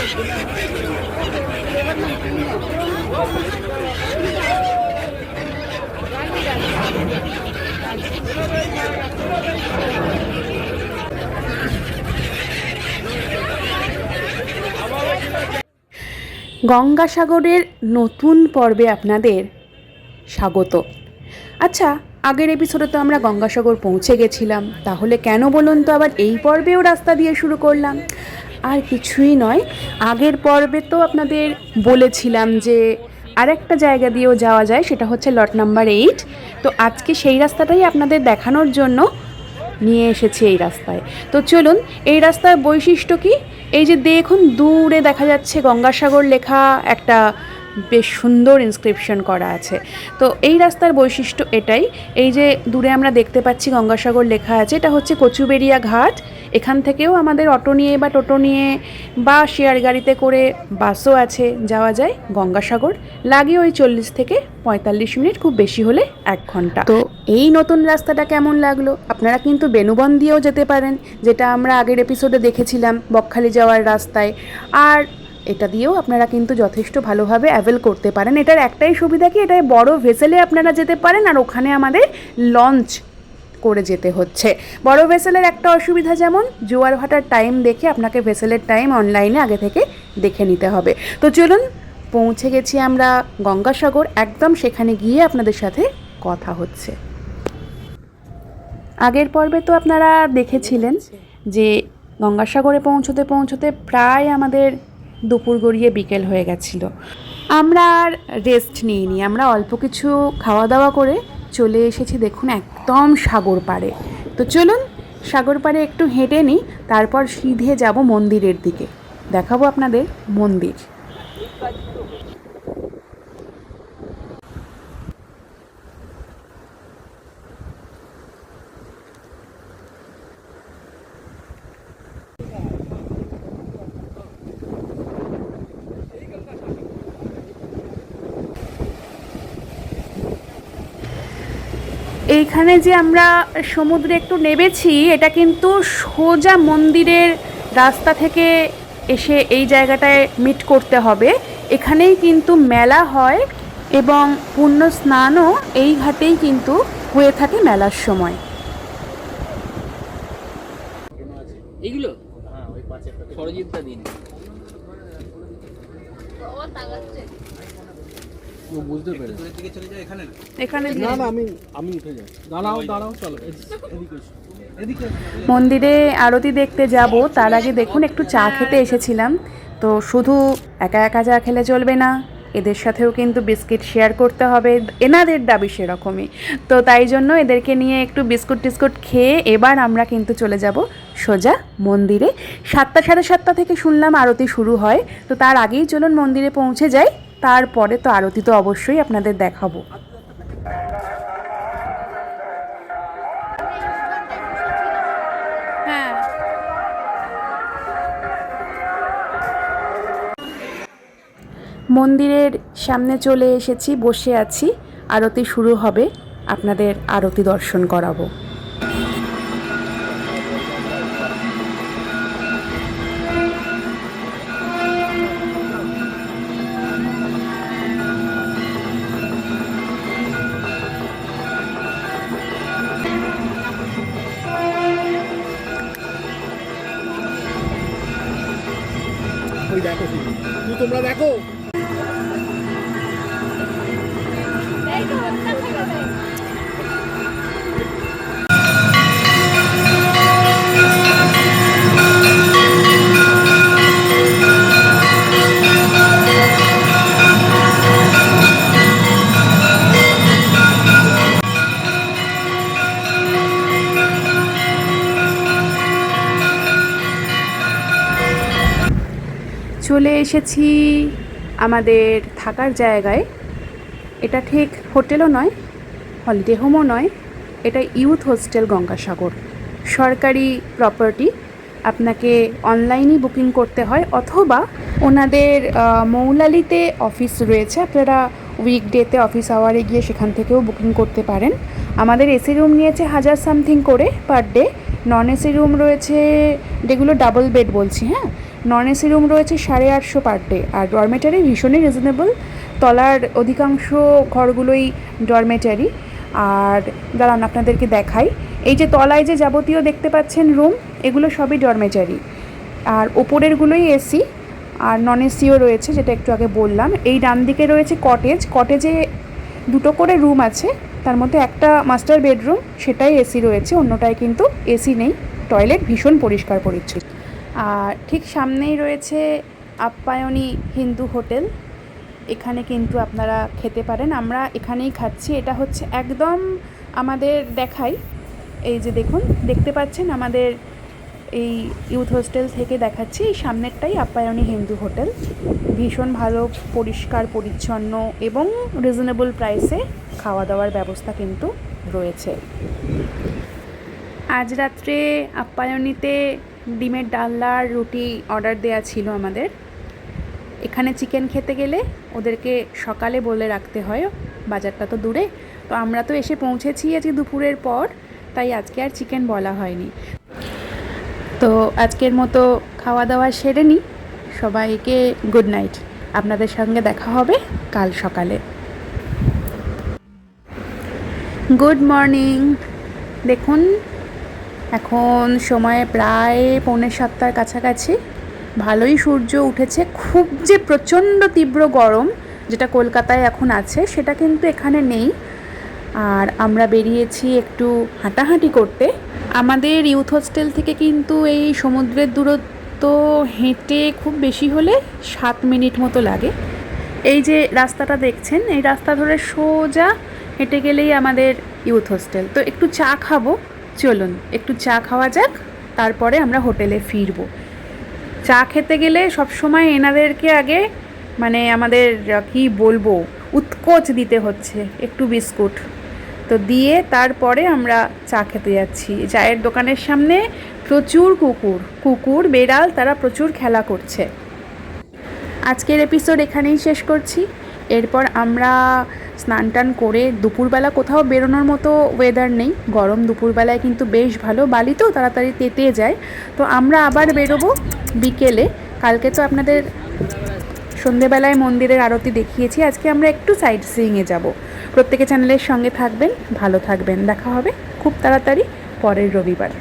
গঙ্গাসাগরের নতুন পর্বে আপনাদের স্বাগত। আচ্ছা, আগের এপিসোডে তো আমরা গঙ্গাসাগর পৌঁছে গেছিলাম, তাহলে কেন বলুন তো আবার এই পর্বেও রাস্তা দিয়ে শুরু করলাম? আর কিছুই নয়, আগের পর্বে তো আপনাদের বলেছিলাম যে আরেকটা জায়গা দিয়েও যাওয়া যায়, সেটা হচ্ছে লট নাম্বার 8। তো আজকে সেই রাস্তাটাই আপনাদের দেখানোর জন্য নিয়ে এসেছি এই রাস্তায়। তো চলুন, এই রাস্তার বৈশিষ্ট্য কি? এই যে দেখুন, দূরে দেখা যাচ্ছে গঙ্গাসাগর লেখা একটা বেশ সুন্দর ইনস্ক্রিপশন করা আছে। তো এই রাস্তার বৈশিষ্ট্য এটাই, এই যে দূরে আমরা দেখতে পাচ্ছি গঙ্গাসাগর লেখা আছে, এটা হচ্ছে কচুবেড়িয়া ঘাট। এখান থেকেও আমাদের অটো নিয়ে বা টোটো নিয়ে বা শেয়ার গাড়িতে করে বাসও আছে, যাওয়া যায় গঙ্গাসাগর। লাগে ওই 40 থেকে 45 মিনিট, খুব বেশি হলে 1 ঘন্টা। তো এই নতুন রাস্তাটা কেমন লাগলো? আপনারা কিন্তু বেনুবন দিয়েও যেতে পারেন, যেটা আমরা আগের এপিসোডে দেখেছিলাম বকখালি যাওয়ার রাস্তায়। আর এটা দিয়েও আপনারা কিন্তু যথেষ্ট ভালোভাবে অ্যাভেল করতে পারেন। এটার একটাই সুবিধা কি, এটায় বড় ভেসেলে আপনারা যেতে পারেন, আর ওখানে আমাদের লঞ্চ করে যেতে হচ্ছে। বড় ভেসেলের একটা অসুবিধা, যেমন জোয়ার ভাটার টাইম দেখে আপনাকে ভেসেলের টাইম অনলাইনে আগে থেকে দেখে নিতে হবে। তো চলুন, পৌঁছে গেছি আমরা গঙ্গাসাগর, একদম সেখানে গিয়ে আপনাদের সাথে কথা হচ্ছে। আগের পর্বে তো আপনারা দেখেছিলেন যে গঙ্গাসাগরে পৌঁছতে পৌঁছতে প্রায় আমাদের দুপুর গড়িয়ে বিকেল হয়ে গেছিল। আমরা আর রেস্ট নিইনি, আমরা অল্প কিছু খাওয়া দাওয়া করে চলে এসেছি দেখুন একদম সাগর পাড়ে। তো চলুন সাগর পাড়ে একটু হেঁটে নিই, তারপর সিধে যাব মন্দিরের দিকে, দেখাবো আপনাদের মন্দির। এইখানে যে আমরা সমুদ্রে একটু নেমেছি, এটা কিন্তু সোজা মন্দিরের রাস্তা থেকে এসে এই জায়গাটায় মিট করতে হবে। এখানেই কিন্তু মেলা হয় এবং পুণ্য স্নানও এই ঘাটেই কিন্তু হয়ে থাকে মেলার সময়। এইগুলো সরজিৎটা দিন বুঝতে পেরে এখানে আমি উঠে যাই। দাঁড়াও চলো এদিকে। মন্দিরে আরতি দেখতে যাব, তার আগে দেখুন একটু চা খেতে এসেছিলাম। তো শুধু একা একা চা খেলে চলবে না, এদের সাথেও কিন্তু বিস্কিট শেয়ার করতে হবে, এনাদের দাবি সেরকমই। তো তাই জন্য এদেরকে নিয়ে একটু বিস্কুট টিস্কুট খেয়ে এবার আমরা কিন্তু চলে যাব সোজা মন্দিরে। 7টা সাড়ে 7টা থেকে শুনলাম আরতি শুরু হয়। তো তার আগেই চলুন মন্দিরে পৌঁছে যাই, তারপরে তো আরতি তো অবশ্যই আপনাদের দেখাবো। হ্যাঁ, মন্দিরের সামনে চলে এসেছি, বসে আছি, আরতি শুরু হবে, আপনাদের আরতি দর্শন করাবো। ওই দেখো, তোমরা দেখো চলে এসেছি আমাদের থাকার জায়গায়। এটা ঠিক হোটেলও নয়, হলিডে হোমও নয়, এটা ইউথ হোস্টেল গঙ্গাসাগর, সরকারি প্রপার্টি। আপনাকে অনলাইনেই বুকিং করতে হয়, অথবা ওনাদের মৌলালিতে অফিস রয়েছে, আপনারা উইকডেতে অফিস আওয়ারে গিয়ে সেখান থেকেও বুকিং করতে পারেন। আমাদের এসি রুম নিয়েছে 1000 সামথিং করে per day, non AC room রয়েছে, যেগুলো ডাবল বেড বলছি, হ্যাঁ, নন এসি রুম রয়েছে 850 পার ডে, আর ডরমেটারি ভীষণই রিজনেবল। তলার অধিকাংশ ঘরগুলোই ডরমেটারি। আর দাঁড়ান আপনাদেরকে দেখাই, এই যে তলায় যে যাবতীয় দেখতে পাচ্ছেন রুম, এগুলো সবই ডরমেটারি। আর ওপরেরগুলোই এসি, আর নন এসিও রয়েছে, যেটা একটু আগে বললাম। এই ডান দিকে রয়েছে কটেজ। কটেজে 2টো করে রুম আছে, তার মধ্যে একটা মাস্টার বেডরুম, সেটাই এসি রয়েছে, অন্যটায় কিন্তু এসি নেই। টয়লেট ভীষণ পরিষ্কার পরিচ্ছন্ন। আর ঠিক সামনেই রয়েছে আপ্যায়নী হিন্দু হোটেল, এখানে কিন্তু আপনারা খেতে পারেন। আমরা এখানেই খাচ্ছি। এটা হচ্ছে একদম আমাদের দেখাই, এই যে দেখুন, দেখতে পাচ্ছেন আমাদের এই ইউথ হোস্টেল থেকে দেখাচ্ছি, এই সামনেরটাই আপ্যায়নী হিন্দু হোটেল। ভীষণ ভালো, পরিষ্কার পরিচ্ছন্ন এবং রিজনেবল প্রাইসে খাওয়া দাওয়ার ব্যবস্থা কিন্তু রয়েছে। আজ রাত্রে আপ্যায়নীতে ডিমের ডালনা আর রুটি অর্ডার দেওয়া ছিল আমাদের। এখানে চিকেন খেতে গেলে ওদেরকে সকালে বলে রাখতে হয়, বাজারটা তো দূরে। তো আমরা তো এসে পৌঁছেছি আজকে দুপুরের পর, তাই আজকে আর চিকেন বলা হয়নি। তো আজকের মতো খাওয়া দাওয়া সেরে নিই। সবাইকে গুড নাইট। আপনাদের সঙ্গে দেখা হবে কাল সকালে। Good morning. দেখুন এখন সময় প্রায় 6:45 কাছাকাছি। ভালোই সূর্য উঠেছে। খুব যে প্রচণ্ড তীব্র গরম যেটা কলকাতায় এখন আছে, সেটা কিন্তু এখানে নেই। আর আমরা বেরিয়েছি একটু হাঁটাহাঁটি করতে। আমাদের ইউথ হোস্টেল থেকে কিন্তু এই সমুদ্রের দূরত্ব হেঁটে খুব বেশি হলে 7 মিনিট মতো লাগে। এই যে রাস্তাটা দেখছেন, এই রাস্তা ধরে সোজা হেঁটে গেলেই আমাদের ইউথ হোস্টেল। তো একটু চা খাবো, চলুন একটু চা খাওয়া যাক, তারপরে আমরা হোটেলে ফিরবো। চা খেতে গেলে সবসময় এনাদেরকে আগে মানে আমাদের কি বলবো উৎকোচ দিতে হচ্ছে, একটু বিস্কুট তো দিয়ে তারপরে আমরা চা খেতে যাচ্ছি। চায়ের দোকানের সামনে প্রচুর কুকুর বেড়াল, তারা প্রচুর খেলা করছে। আজকের এপিসোড এখানেই শেষ করছি। এরপর আমরা স্নান টান করে দুপুরবেলা কোথাও বেরোনোর মতো ওয়েদার নেই, গরম দুপুরবেলায় কিন্তু বেশ ভালো, বালি তো তাড়াতাড়ি তেতে যায়। তো আমরা আবার বেরোবো বিকেলে। কালকে তো আপনাদের সন্ধেবেলায় মন্দিরের আরতি দেখিয়েছি, আজকে আমরা একটু সাইট সিইংয়ে যাব। প্রত্যেকে চ্যানেলের সঙ্গে থাকবেন, ভালো থাকবেন। দেখা হবে খুব তাড়াতাড়ি পরের রবিবার।